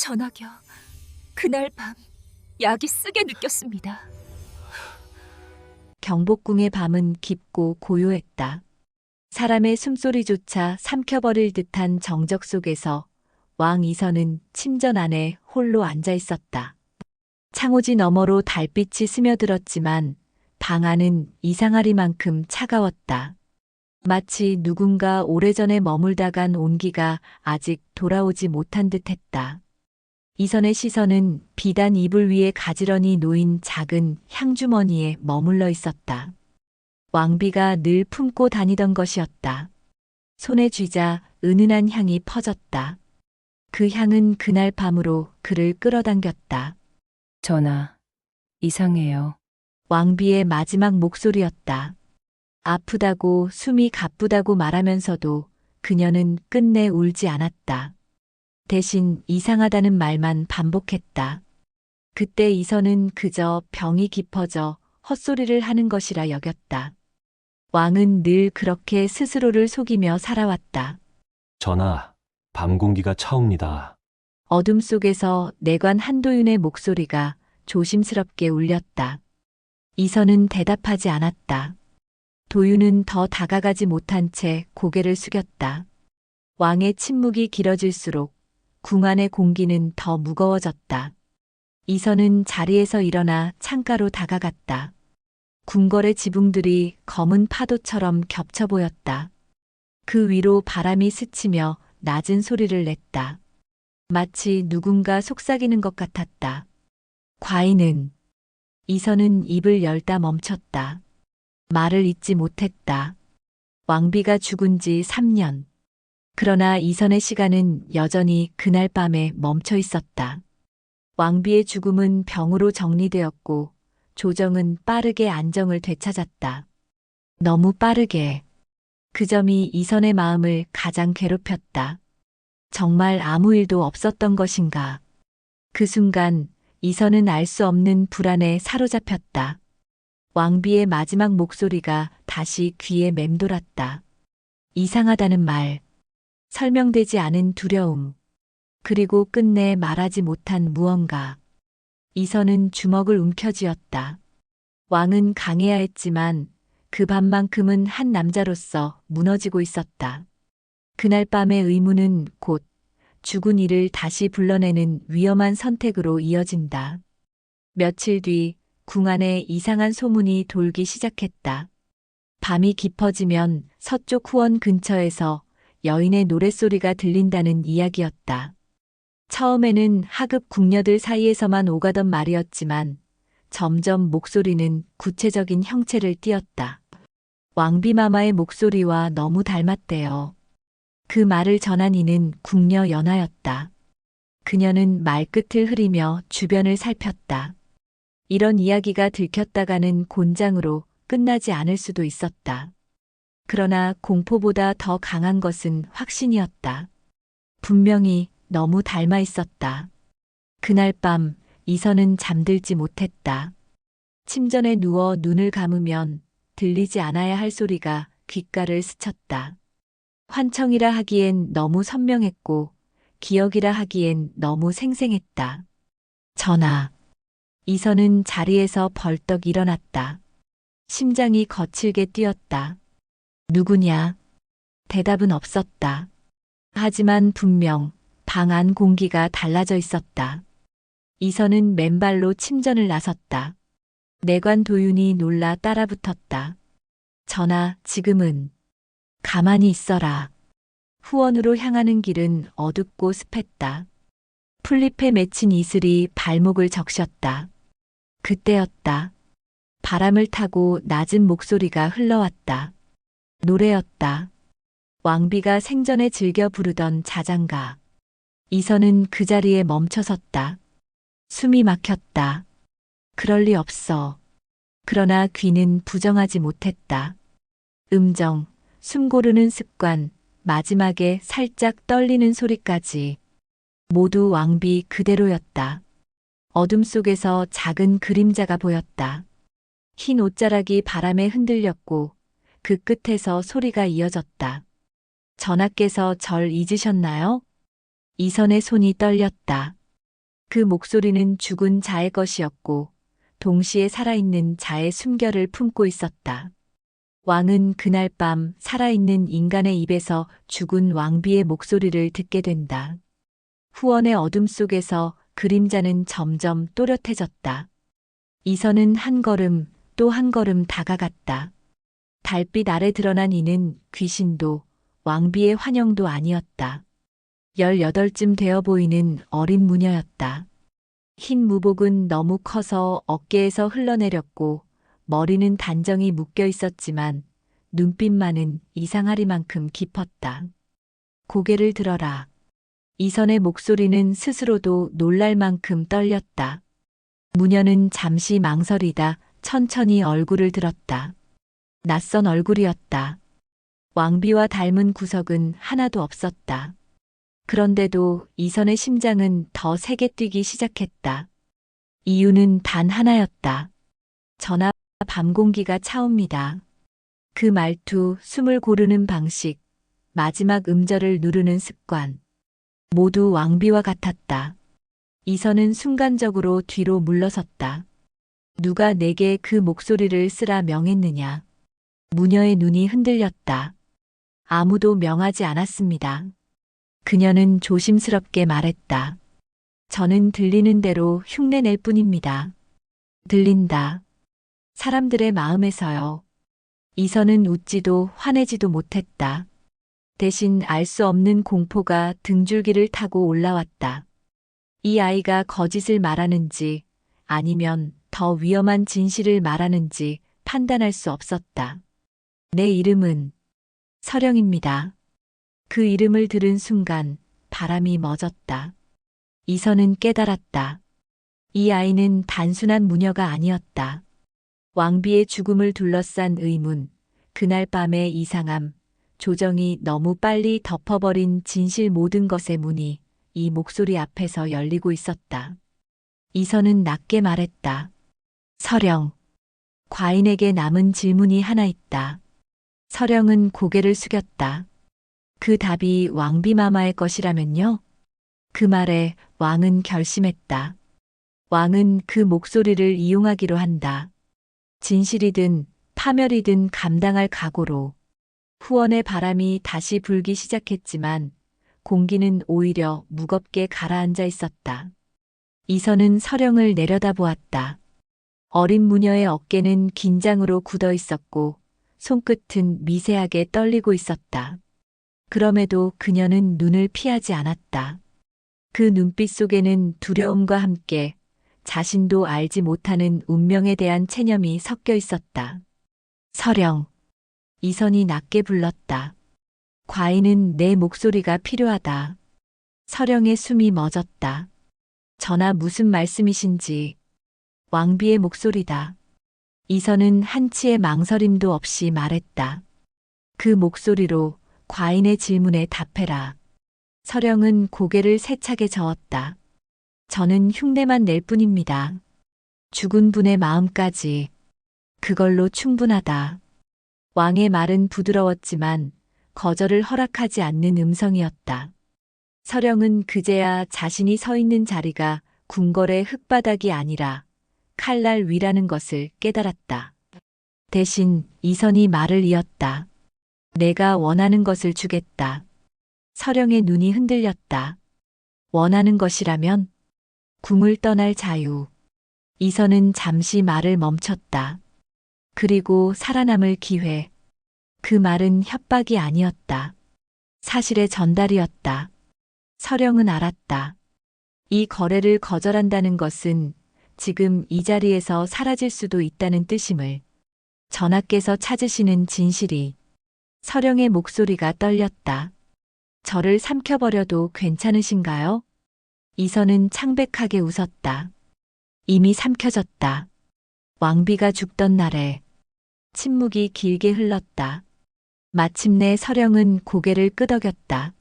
전하겨, 그날 밤 약이 쓰게 느꼈습니다. 경복궁의 밤은 깊고 고요했다. 사람의 숨소리조차 삼켜버릴 듯한 정적 속에서 왕 이선은 침전 안에 홀로 앉아 있었다. 창호지 너머로 달빛이 스며들었지만 방 안은 이상하리만큼 차가웠다. 마치 누군가 오래전에 머물다 간 온기가 아직 돌아오지 못한 듯 했다. 이선의 시선은 비단 이불 위에 가지런히 놓인 작은 향주머니에 머물러 있었다. 왕비가 늘 품고 다니던 것이었다. 손에 쥐자 은은한 향이 퍼졌다. 그 향은 그날 밤으로 그를 끌어당겼다. 전하, 이상해요. 왕비의 마지막 목소리였다. 아프다고 숨이 가쁘다고 말하면서도 그녀는 끝내 울지 않았다. 대신 이상하다는 말만 반복했다. 그때 이선은 그저 병이 깊어져 헛소리를 하는 것이라 여겼다. 왕은 늘 그렇게 스스로를 속이며 살아왔다. 전하, 밤 공기가 차옵니다. 어둠 속에서 내관 한도윤의 목소리가 조심스럽게 울렸다. 이선은 대답하지 않았다. 도윤은 더 다가가지 못한 채 고개를 숙였다. 왕의 침묵이 길어질수록 궁 안의 공기는 더 무거워졌다. 이선은 자리에서 일어나 창가로 다가갔다. 궁궐의 지붕들이 검은 파도처럼 겹쳐 보였다. 그 위로 바람이 스치며 낮은 소리를 냈다. 마치 누군가 속삭이는 것 같았다. 과인은 이선은 입을 열다 멈췄다. 말을 잇지 못했다. 왕비가 죽은 지 3년. 그러나 이선의 시간은 여전히 그날 밤에 멈춰 있었다. 왕비의 죽음은 병으로 정리되었고 조정은 빠르게 안정을 되찾았다. 너무 빠르게. 그 점이 이선의 마음을 가장 괴롭혔다. 정말 아무 일도 없었던 것인가. 그 순간 이선은 알 수 없는 불안에 사로잡혔다. 왕비의 마지막 목소리가 다시 귀에 맴돌았다. 이상하다는 말, 설명되지 않은 두려움, 그리고 끝내 말하지 못한 무언가. 이선은 주먹을 움켜쥐었다. 왕은 강해야 했지만 그 밤만큼은 한 남자로서 무너지고 있었다. 그날 밤의 의문은 곧 죽은 이를 다시 불러내는 위험한 선택으로 이어진다. 며칠 뒤 궁 안에 이상한 소문이 돌기 시작했다. 밤이 깊어지면 서쪽 후원 근처에서 여인의 노랫소리가 들린다는 이야기였다. 처음에는 하급 궁녀들 사이에서만 오가던 말이었지만 점점 목소리는 구체적인 형체를 띠었다. 왕비마마의 목소리와 너무 닮았대요. 그 말을 전한 이는 궁녀 연하였다. 그녀는 말끝을 흐리며 주변을 살폈다. 이런 이야기가 들켰다가는 곤장으로 끝나지 않을 수도 있었다. 그러나 공포보다 더 강한 것은 확신이었다. 분명히 너무 닮아 있었다. 그날 밤 이선은 잠들지 못했다. 침전에 누워 눈을 감으면 들리지 않아야 할 소리가 귓가를 스쳤다. 환청이라 하기엔 너무 선명했고 기억이라 하기엔 너무 생생했다. 전하. 이선은 자리에서 벌떡 일어났다. 심장이 거칠게 뛰었다. 누구냐? 대답은 없었다. 하지만 분명 방 안 공기가 달라져 있었다. 이선은 맨발로 침전을 나섰다. 내관 도윤이 놀라 따라붙었다. 전하, 지금은 가만히 있어라. 후원으로 향하는 길은 어둡고 습했다. 풀잎에 맺힌 이슬이 발목을 적셨다. 그때였다. 바람을 타고 낮은 목소리가 흘러왔다. 노래였다. 왕비가 생전에 즐겨 부르던 자장가. 이선은 그 자리에 멈춰섰다. 숨이 막혔다. 그럴 리 없어. 그러나 귀는 부정하지 못했다. 음정, 숨 고르는 습관, 마지막에 살짝 떨리는 소리까지. 모두 왕비 그대로였다. 어둠 속에서 작은 그림자가 보였다. 흰 옷자락이 바람에 흔들렸고 그 끝에서 소리가 이어졌다. 전하께서 절 잊으셨나요? 이선의 손이 떨렸다. 그 목소리는 죽은 자의 것이었고 동시에 살아있는 자의 숨결을 품고 있었다. 왕은 그날 밤 살아있는 인간의 입에서 죽은 왕비의 목소리를 듣게 된다. 후원의 어둠 속에서 그림자는 점점 또렷해졌다. 이선은 한 걸음 또 한 걸음 다가갔다. 달빛 아래 드러난 이는 귀신도 왕비의 환영도 아니었다. 18쯤 되어 보이는 어린 무녀였다. 흰 무복은 너무 커서 어깨에서 흘러내렸고 머리는 단정히 묶여 있었지만 눈빛만은 이상하리만큼 깊었다. 고개를 들어라. 이선의 목소리는 스스로도 놀랄 만큼 떨렸다. 무녀는 잠시 망설이다 천천히 얼굴을 들었다. 낯선 얼굴이었다. 왕비와 닮은 구석은 하나도 없었다. 그런데도 이선의 심장은 더 세게 뛰기 시작했다. 이유는 단 하나였다. 전하, 밤 공기가 차옵니다. 그 말투, 숨을 고르는 방식, 마지막 음절을 누르는 습관. 모두 왕비와 같았다. 이선은 순간적으로 뒤로 물러섰다. 누가 내게 그 목소리를 쓰라 명했느냐. 무녀의 눈이 흔들렸다. 아무도 명하지 않았습니다. 그녀는 조심스럽게 말했다. 저는 들리는 대로 흉내낼 뿐입니다. 들린다. 사람들의 마음에서요. 이선은 웃지도 화내지도 못했다. 대신 알 수 없는 공포가 등줄기를 타고 올라왔다. 이 아이가 거짓을 말하는지 아니면 더 위험한 진실을 말하는지 판단할 수 없었다. 내 이름은 서령입니다. 그 이름을 들은 순간 바람이 멎었다. 이선은 깨달았다. 이 아이는 단순한 무녀가 아니었다. 왕비의 죽음을 둘러싼 의문, 그날 밤의 이상함, 조정이 너무 빨리 덮어버린 진실 모든 것의 문이 이 목소리 앞에서 열리고 있었다. 이선은 낮게 말했다. 서령, 과인에게 남은 질문이 하나 있다. 서령은 고개를 숙였다. 그 답이 왕비마마의 것이라면요? 그 말에 왕은 결심했다. 왕은 그 목소리를 이용하기로 한다. 진실이든 파멸이든 감당할 각오로. 후원의 바람이 다시 불기 시작했지만 공기는 오히려 무겁게 가라앉아 있었다. 이선은 서령을 내려다보았다. 어린 무녀의 어깨는 긴장으로 굳어 있었고 손끝은 미세하게 떨리고 있었다. 그럼에도 그녀는 눈을 피하지 않았다. 그 눈빛 속에는 두려움과 함께 자신도 알지 못하는 운명에 대한 체념이 섞여 있었다. 서령. 이선이 낮게 불렀다. 과인은 내 목소리가 필요하다. 서령의 숨이 멎었다. 전하 무슨 말씀이신지. 왕비의 목소리다. 이선은 한치의 망설임도 없이 말했다. 그 목소리로 과인의 질문에 답해라. 서령은 고개를 세차게 저었다. 저는 흉내만 낼 뿐입니다. 죽은 분의 마음까지. 그걸로 충분하다. 왕의 말은 부드러웠지만 거절을 허락하지 않는 음성이었다. 서령은 그제야 자신이 서 있는 자리가 궁궐의 흙바닥이 아니라 칼날 위라는 것을 깨달았다. 대신 이선이 말을 이었다. 내가 원하는 것을 주겠다. 서령의 눈이 흔들렸다. 원하는 것이라면 궁을 떠날 자유. 이선은 잠시 말을 멈췄다. 그리고 살아남을 기회. 그 말은 협박이 아니었다. 사실의 전달이었다. 서령은 알았다. 이 거래를 거절한다는 것은 지금 이 자리에서 사라질 수도 있다는 뜻임을. 전하께서 찾으시는 진실이. 서령의 목소리가 떨렸다. 저를 삼켜버려도 괜찮으신가요? 이선은 창백하게 웃었다. 이미 삼켜졌다. 왕비가 죽던 날에. 침묵이 길게 흘렀다. 마침내 서령은 고개를 끄덕였다.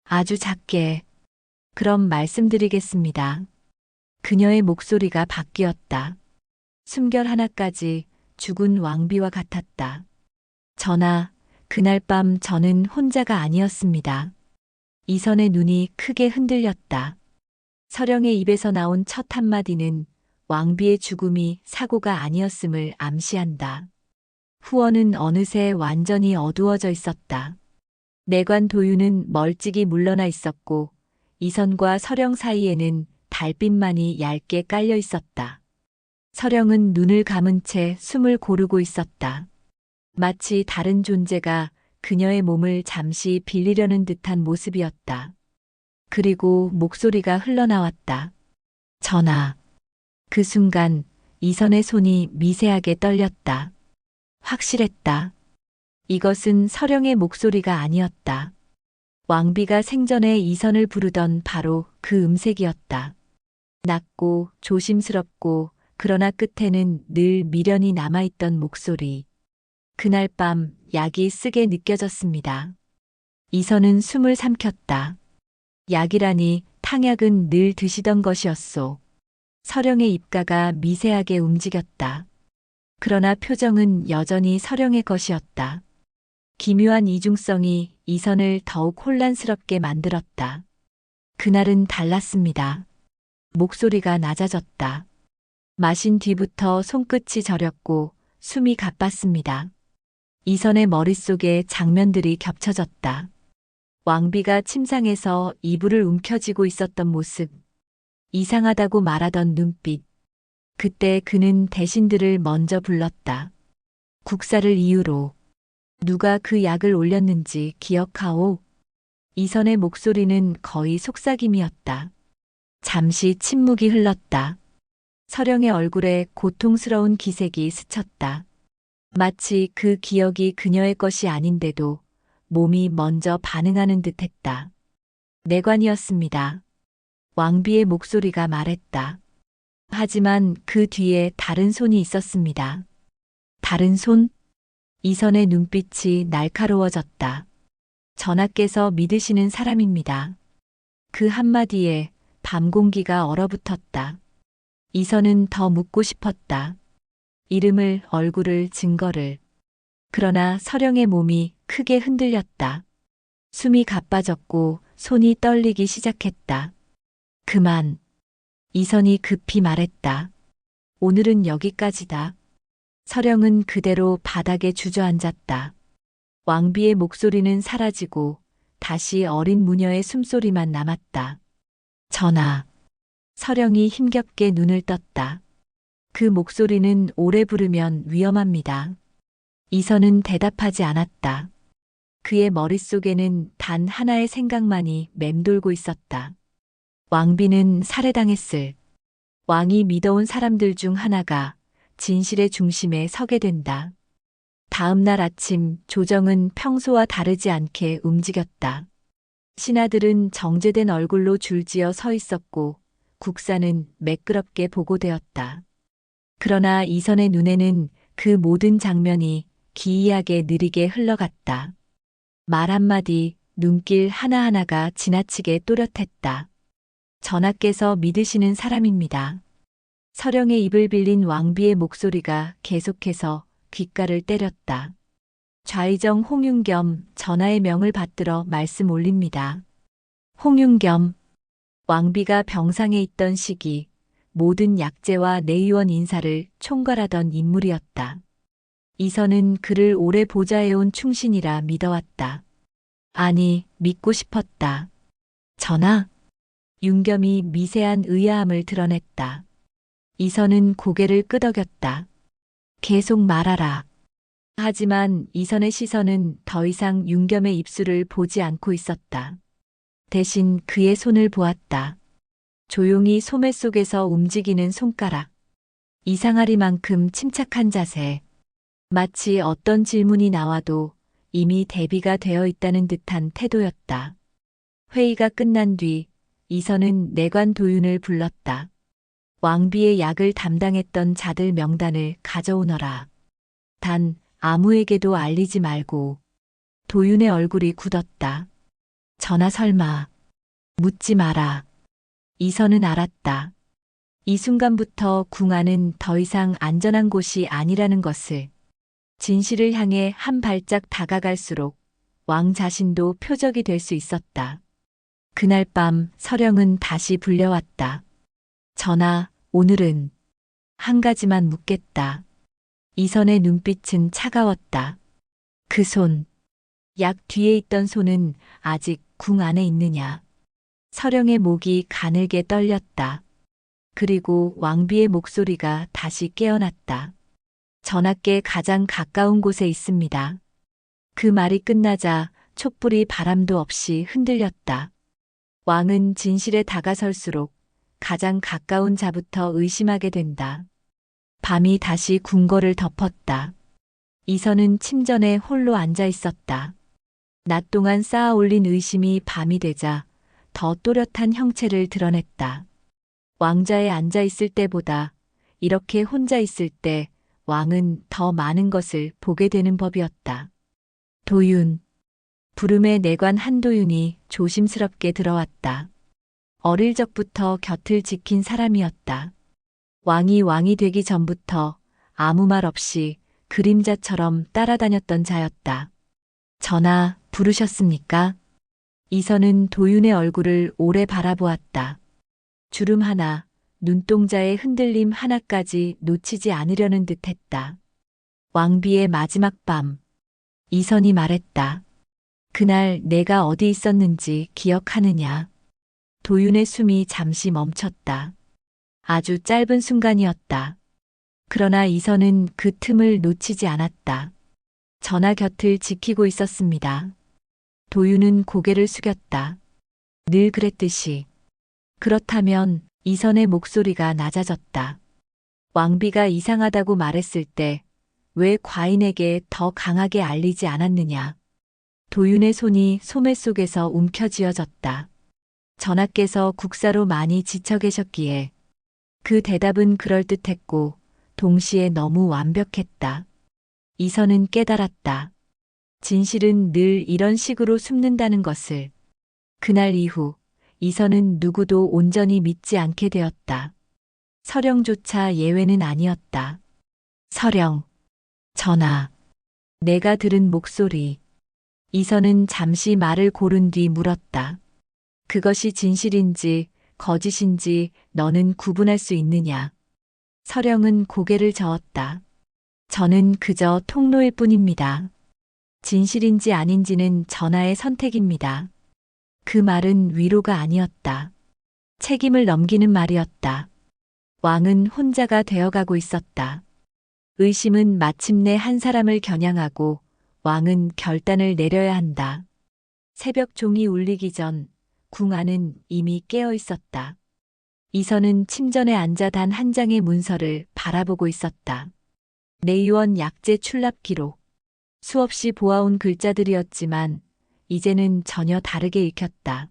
아주 작게. 그럼 말씀드리겠습니다. 그녀의 목소리가 바뀌었다. 숨결 하나까지 죽은 왕비와 같았다. 전하, 그날 밤 저는 혼자가 아니었습니다. 이선의 눈이 크게 흔들렸다. 서령의 입에서 나온 첫 한마디는 왕비의 죽음이 사고가 아니었음을 암시한다. 후원은 어느새 완전히 어두워져 있었다. 내관 도유는 멀찍이 물러나 있었고 이선과 서령 사이에는 달빛만이 얇게 깔려 있었다. 서령은 눈을 감은 채 숨을 고르고 있었다. 마치 다른 존재가 그녀의 몸을 잠시 빌리려는 듯한 모습이었다. 그리고 목소리가 흘러나왔다. 전하. 그 순간 이선의 손이 미세하게 떨렸다. 확실했다. 이것은 서령의 목소리가 아니었다. 왕비가 생전에 이선을 부르던 바로 그 음색이었다. 낮고 조심스럽고 그러나 끝에는 늘 미련이 남아있던 목소리. 그날 밤 약이 쓰게 느껴졌습니다. 이선은 숨을 삼켰다. 약이라니 탕약은 늘 드시던 것이었소. 서령의 입가가 미세하게 움직였다. 그러나 표정은 여전히 서령의 것이었다. 기묘한 이중성이 이선을 더욱 혼란스럽게 만들었다. 그날은 달랐습니다. 목소리가 낮아졌다. 마신 뒤부터 손끝이 저렸고 숨이 가빴습니다. 이선의 머릿속에 장면들이 겹쳐졌다. 왕비가 침상에서 이불을 움켜쥐고 있었던 모습, 이상하다고 말하던 눈빛. 그때 그는 대신들을 먼저 불렀다. 국사를 이유로. 누가 그 약을 올렸는지 기억하오. 이선의 목소리는 거의 속삭임이었다. 잠시 침묵이 흘렀다. 서령의 얼굴에 고통스러운 기색이 스쳤다. 마치 그 기억이 그녀의 것이 아닌데도 몸이 먼저 반응하는 듯했다. 내관이었습니다. 왕비의 목소리가 말했다. 하지만 그 뒤에 다른 손이 있었습니다. 다른 손? 이선의 눈빛이 날카로워졌다. 전하께서 믿으시는 사람입니다. 그 한마디에 밤 공기가 얼어붙었다. 이선은 더 묻고 싶었다. 이름을, 얼굴을, 증거를. 그러나 서령의 몸이 크게 흔들렸다. 숨이 가빠졌고 손이 떨리기 시작했다. 그만. 이선이 급히 말했다. 오늘은 여기까지다. 서령은 그대로 바닥에 주저앉았다. 왕비의 목소리는 사라지고 다시 어린 무녀의 숨소리만 남았다. 전하. 서령이 힘겹게 눈을 떴다. 그 목소리는 오래 부르면 위험합니다. 이선은 대답하지 않았다. 그의 머릿속에는 단 하나의 생각만이 맴돌고 있었다. 왕비는 살해당했을. 왕이 믿어온 사람들 중 하나가 진실의 중심에 서게 된다. 다음 날 아침 조정은 평소와 다르지 않게 움직였다. 신하들은 정제된 얼굴로 줄지어 서 있었고 국사는 매끄럽게 보고되었다. 그러나 이선의 눈에는 그 모든 장면이 기이하게 느리게 흘러갔다. 말 한마디, 눈길 하나하나가 지나치게 또렷했다. 전하께서 믿으시는 사람입니다. 서령의 입을 빌린 왕비의 목소리가 계속해서 귓가를 때렸다. 좌의정 홍윤겸 전하의 명을 받들어 말씀 올립니다. 홍윤겸. 왕비가 병상에 있던 시기 모든 약제와 내의원 인사를 총괄하던 인물이었다. 이선은 그를 오래 보좌해온 충신이라 믿어왔다. 아니, 믿고 싶었다. 전하. 윤겸이 미세한 의아함을 드러냈다. 이선은 고개를 끄덕였다. 계속 말하라. 하지만 이선의 시선은 더 이상 윤겸의 입술을 보지 않고 있었다. 대신 그의 손을 보았다. 조용히 소매 속에서 움직이는 손가락. 이상하리만큼 침착한 자세. 마치 어떤 질문이 나와도 이미 대비가 되어 있다는 듯한 태도였다. 회의가 끝난 뒤 이선은 내관 도윤을 불렀다. 왕비의 약을 담당했던 자들 명단을 가져오너라. 단 아무에게도 알리지 말고. 도윤의 얼굴이 굳었다. 전하 설마. 묻지 마라. 이선은 알았다. 이 순간부터 궁안은 더 이상 안전한 곳이 아니라는 것을. 진실을 향해 한 발짝 다가갈수록 왕 자신도 표적이 될 수 있었다. 그날 밤 서령은 다시 불려왔다. 전하, 오늘은 한 가지만 묻겠다. 이선의 눈빛은 차가웠다. 그 손, 약 뒤에 있던 손은 아직 궁 안에 있느냐? 서령의 목이 가늘게 떨렸다. 그리고 왕비의 목소리가 다시 깨어났다. 전하께 가장 가까운 곳에 있습니다. 그 말이 끝나자 촛불이 바람도 없이 흔들렸다. 왕은 진실에 다가설수록 가장 가까운 자부터 의심하게 된다. 밤이 다시 궁궐을 덮었다. 이선은 침전에 홀로 앉아 있었다. 낮 동안 쌓아 올린 의심이 밤이 되자 더 또렷한 형체를 드러냈다. 왕자에 앉아 있을 때보다 이렇게 혼자 있을 때 왕은 더 많은 것을 보게 되는 법이었다. 도윤. 부름의 내관 한도윤이 조심스럽게 들어왔다. 어릴 적부터 곁을 지킨 사람이었다. 왕이 되기 전부터 아무 말 없이 그림자처럼 따라다녔던 자였다. 전하, 부르셨습니까? 이선은 도윤의 얼굴을 오래 바라보았다. 주름 하나, 눈동자의 흔들림 하나까지 놓치지 않으려는 듯했다. 왕비의 마지막 밤, 이선이 말했다. 그날 내가 어디 있었는지 기억하느냐? 도윤의 숨이 잠시 멈췄다. 아주 짧은 순간이었다. 그러나 이선은 그 틈을 놓치지 않았다. 전하 곁을 지키고 있었습니다. 도윤은 고개를 숙였다. 늘 그랬듯이. 그렇다면 이선의 목소리가 낮아졌다. 왕비가 이상하다고 말했을 때 왜 과인에게 더 강하게 알리지 않았느냐? 도윤의 손이 소매 속에서 움켜쥐어졌다. 전하께서 국사로 많이 지쳐 계셨기에 그 대답은 그럴듯했고 동시에 너무 완벽했다. 이선은 깨달았다. 진실은 늘 이런 식으로 숨는다는 것을. 그날 이후 이선은 누구도 온전히 믿지 않게 되었다. 서령조차 예외는 아니었다. 서령. 전하. 내가 들은 목소리. 이선은 잠시 말을 고른 뒤 물었다. 그것이 진실인지 거짓인지 너는 구분할 수 있느냐? 서령은 고개를 저었다. 저는 그저 통로일 뿐입니다. 진실인지 아닌지는 전하의 선택입니다. 그 말은 위로가 아니었다. 책임을 넘기는 말이었다. 왕은 혼자가 되어가고 있었다. 의심은 마침내 한 사람을 겨냥하고 왕은 결단을 내려야 한다. 새벽 종이 울리기 전 궁 안은 이미 깨어 있었다. 이선은 침전에 앉아 단 한 장의 문서를 바라보고 있었다. 내의원 약제 출납 기록. 수없이 보아온 글자들이었지만 이제는 전혀 다르게 읽혔다.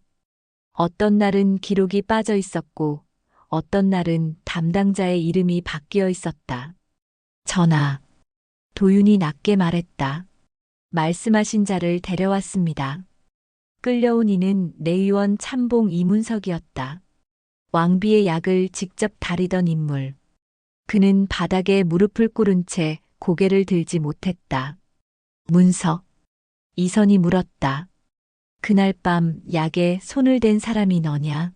어떤 날은 기록이 빠져 있었고 어떤 날은 담당자의 이름이 바뀌어 있었다. 전하. 도윤이 낮게 말했다. 말씀하신 자를 데려왔습니다. 끌려온 이는 내의원 참봉 이문석이었다. 왕비의 약을 직접 다리던 인물. 그는 바닥에 무릎을 꿇은 채 고개를 들지 못했다. 문석. 이선이 물었다. 그날 밤 약에 손을 댄 사람이 너냐?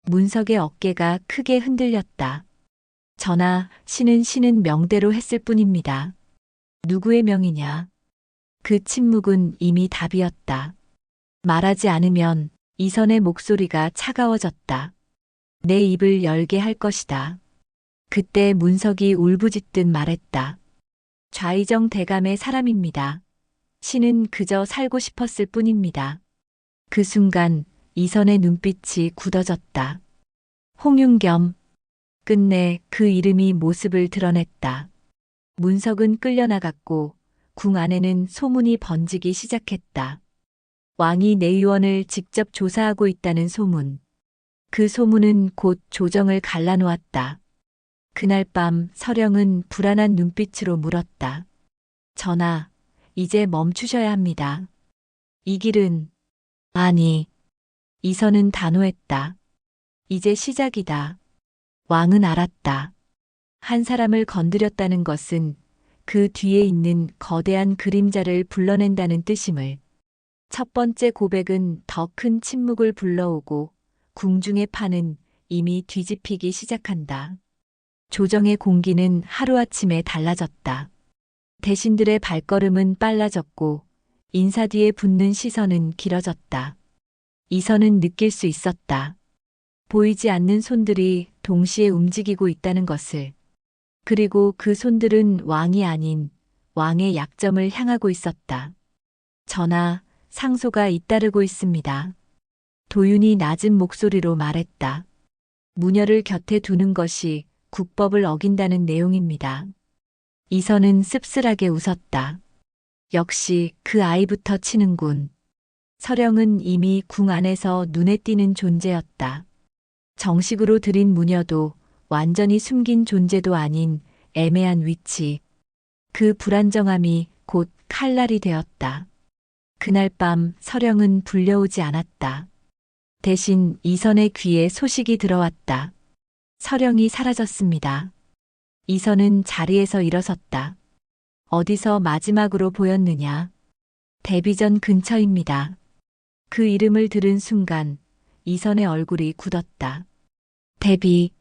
문석의 어깨가 크게 흔들렸다. 전하, 신은 명대로 했을 뿐입니다. 누구의 명이냐? 그 침묵은 이미 답이었다. 말하지 않으면 이선의 목소리가 차가워졌다. 내 입을 열게 할 것이다. 그때 문석이 울부짖듯 말했다. 좌의정 대감의 사람입니다. 신은 그저 살고 싶었을 뿐입니다. 그 순간 이선의 눈빛이 굳어졌다. 홍윤겸. 끝내 그 이름이 모습을 드러냈다. 문석은 끌려나갔고 궁 안에는 소문이 번지기 시작했다. 왕이 내의원을 직접 조사하고 있다는 소문. 그 소문은 곧 조정을 갈라놓았다. 그날 밤 서령은 불안한 눈빛으로 물었다. 전하, 이제 멈추셔야 합니다. 이 길은, 아니. 이선은 단호했다. 이제 시작이다. 왕은 알았다. 한 사람을 건드렸다는 것은 그 뒤에 있는 거대한 그림자를 불러낸다는 뜻임을. 첫 번째 고백은 더 큰 침묵을 불러오고 궁중의 판은 이미 뒤집히기 시작한다. 조정의 공기는 하루아침에 달라졌다. 대신들의 발걸음은 빨라졌고 인사 뒤에 붙는 시선은 길어졌다. 이선은 느낄 수 있었다. 보이지 않는 손들이 동시에 움직이고 있다는 것을. 그리고 그 손들은 왕이 아닌 왕의 약점을 향하고 있었다. 전하, 상소가 잇따르고 있습니다. 도윤이 낮은 목소리로 말했다. 무녀를 곁에 두는 것이 국법을 어긴다는 내용입니다. 이선은 씁쓸하게 웃었다. 역시 그 아이부터 치는군. 서령은 이미 궁 안에서 눈에 띄는 존재였다. 정식으로 들인 무녀도 완전히 숨긴 존재도 아닌 애매한 위치. 그 불안정함이 곧 칼날이 되었다. 그날 밤 서령은 불려오지 않았다. 대신 이선의 귀에 소식이 들어왔다. 서령이 사라졌습니다. 이선은 자리에서 일어섰다. 어디서 마지막으로 보였느냐? 데뷔전 근처입니다. 그 이름을 들은 순간 이선의 얼굴이 굳었다. 데뷔,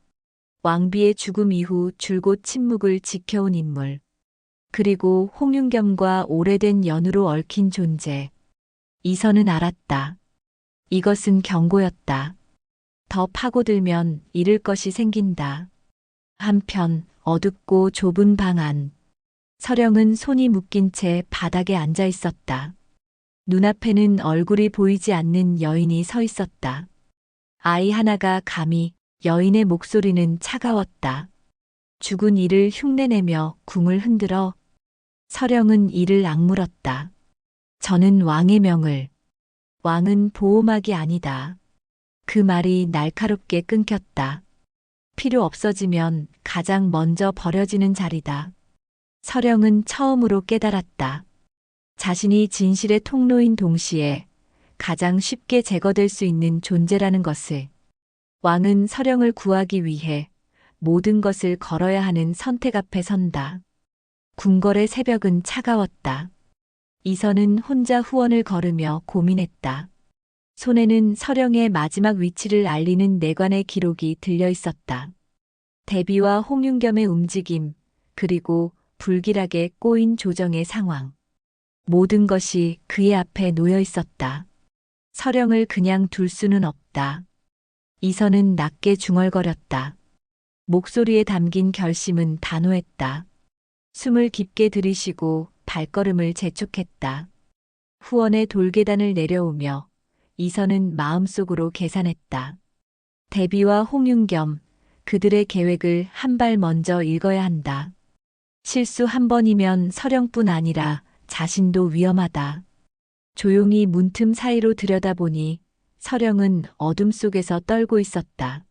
왕비의 죽음 이후 줄곧 침묵을 지켜온 인물. 그리고 홍윤겸과 오래된 연으로 얽힌 존재. 이선은 알았다. 이것은 경고였다. 더 파고들면 잃을 것이 생긴다. 한편 어둡고 좁은 방 안. 서령은 손이 묶인 채 바닥에 앉아 있었다. 눈앞에는 얼굴이 보이지 않는 여인이 서 있었다. 아이 하나가 감히, 여인의 목소리는 차가웠다. 죽은 이를 흉내내며 궁을 흔들어. 서령은 이를 악물었다. 저는 왕의 명을. 왕은 보호막이 아니다. 그 말이 날카롭게 끊겼다. 필요 없어지면 가장 먼저 버려지는 자리다. 서령은 처음으로 깨달았다. 자신이 진실의 통로인 동시에 가장 쉽게 제거될 수 있는 존재라는 것을. 왕은 서령을 구하기 위해 모든 것을 걸어야 하는 선택 앞에 선다. 궁궐의 새벽은 차가웠다. 이선은 혼자 후원을 걸으며 고민했다. 손에는 서령의 마지막 위치를 알리는 내관의 기록이 들려 있었다. 데뷔와 홍윤겸의 움직임, 그리고 불길하게 꼬인 조정의 상황. 모든 것이 그의 앞에 놓여 있었다. 서령을 그냥 둘 수는 없다. 이선은 낮게 중얼거렸다. 목소리에 담긴 결심은 단호했다. 숨을 깊게 들이쉬고 발걸음을 재촉했다. 후원의 돌계단을 내려오며 이선은 마음속으로 계산했다. 데뷔와 홍윤겸, 그들의 계획을 한 발 먼저 읽어야 한다. 실수 한 번이면 서령뿐 아니라 자신도 위험하다. 조용히 문틈 사이로 들여다보니 서령은 어둠 속에서 떨고 있었다.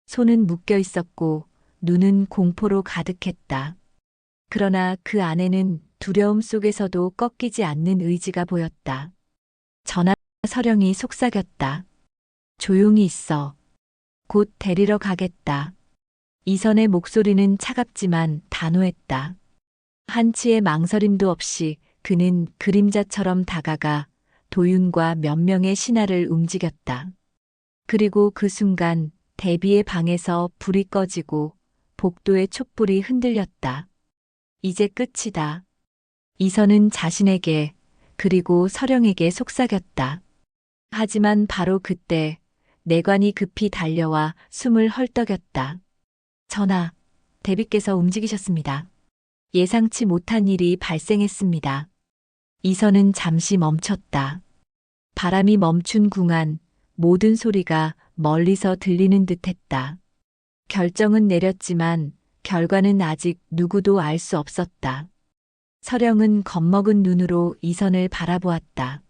손은 묶여 있었고 눈은 공포로 가득했다. 그러나 그 안에는 두려움 속에서도 꺾이지 않는 의지가 보였다. 전하, 서령이 속삭였다. 조용히 있어. 곧 데리러 가겠다. 이선의 목소리는 차갑지만 단호했다. 한치의 망설임도 없이 그는 그림자처럼 다가가 도윤과 몇 명의 신하를 움직였다. 그리고 그 순간 데뷔의 방에서 불이 꺼지고 복도의 촛불이 흔들렸다. 이제 끝이다. 이선은 자신에게 그리고 서령에게 속삭였다. 하지만 바로 그때 내관이 급히 달려와 숨을 헐떡였다. 전하, 대비께서 움직이셨습니다. 예상치 못한 일이 발생했습니다. 이선은 잠시 멈췄다. 바람이 멈춘 궁안, 모든 소리가 멀리서 들리는 듯했다. 결정은 내렸지만 결과는 아직 누구도 알 수 없었다. 서령은 겁먹은 눈으로 이선을 바라보았다.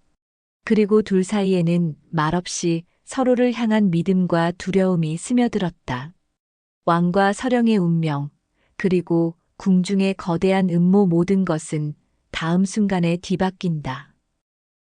그리고 둘 사이에는 말없이 서로를 향한 믿음과 두려움이 스며들었다. 왕과 서령의 운명, 그리고 궁중의 거대한 음모 모든 것은 다음 순간에 뒤바뀐다.